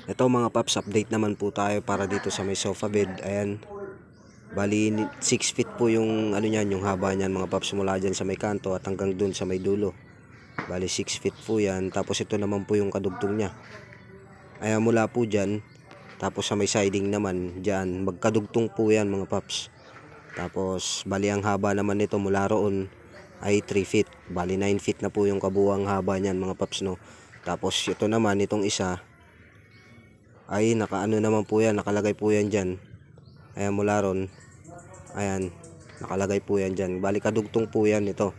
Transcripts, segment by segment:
Ito mga paps, update naman po tayo para dito sa may sofa bed. Ayan, bali 6 feet po yung ano niyan, yung haba niyan mga paps, mula dyan sa may kanto at hanggang dun sa may dulo. Bali 6 feet po yan. Tapos ito naman po yung kadugtong niya. Ayan, mula po dyan, tapos sa may siding naman dyan, magkadugtong po yan mga paps. Tapos bali ang haba naman nito mula roon ay 3 feet. Bali 9 feet na po yung kabuuang haba niyan mga paps, no. Tapos ito naman, itong isa ay nakaano naman po yan, nakalagay po yan dyan. Ayan, mula ron, ayan, nakalagay po yan dyan. Bali kadugtong po yan ito.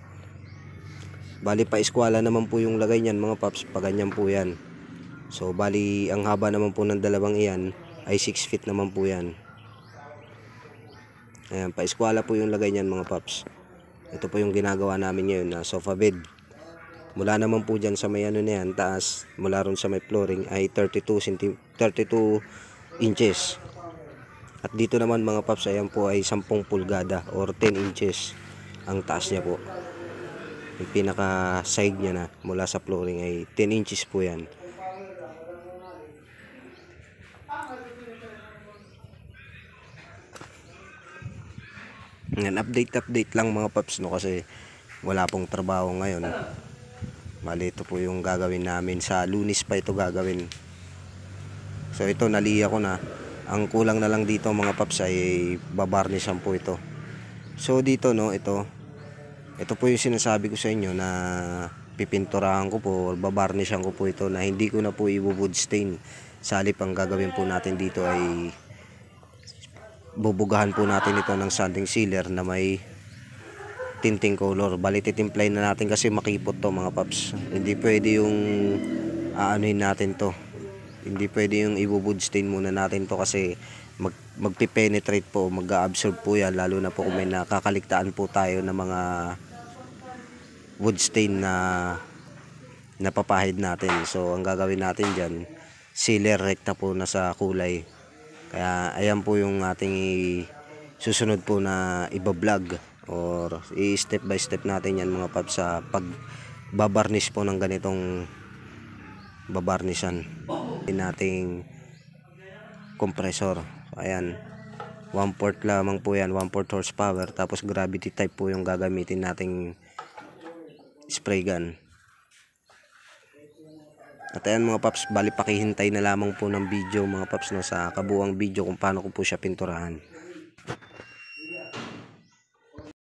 Bali pa eskwala naman po yung lagay niyan mga paps, pa ganyan po yan. So bali ang haba naman po ng dalawang iyan ay 6 feet naman po yan. Ayan, pa eskwala po yung lagay niyan mga paps. Ito po yung ginagawa namin ngayon na sofa bed. Mula naman po dyan sa may ano na yan, taas, mula ron sa may flooring ay 32 inches. At dito naman mga paps, ayan po ay 10 pulgada or 10 inches ang taas niya po. Yung pinaka side niya na mula sa flooring ay 10 inches po yan. Yan, update lang mga paps, no, kasi wala pong trabaho ngayon. Bali ito po yung gagawin namin, sa Lunes pa ito gagawin. So ito naliya ko na. Ang kulang na lang dito mga paps ay babarnishan po ito. So dito, no, ito po yung sinasabi ko sa inyo na pipinturahan ko po, babarnishan ko po ito, na hindi ko na po i-wood stain. Sa halip ang gagawin po natin dito ay bubugahan po natin ito ng sanding sealer na may tinting color. Bali titimplay na natin kasi makipot to mga paps. Hindi pwede yung aanuhin natin to. Hindi pwede yung i-wood stain muna natin to kasi magpipenetrate po, mag-absorb po yan, lalo na po kung may nakakaligtaan po tayo ng mga wood stain na napapahid natin. So ang gagawin natin dyan, sealer recta po na sa kulay. Kaya ayan po yung ating susunod po na iba-vlog or i-step by step natin yan mga paps sa pagbabarnish po ng ganitong babarnishan nating compressor. Ayan, 1/4 lamang po yan, 1/4 horsepower, tapos gravity type po yung gagamitin nating spray gun. At ayan mga paps, bali pakihintay na lamang po ng video mga paps, no, sa kabuuang video kung paano ko po siya pinturahan.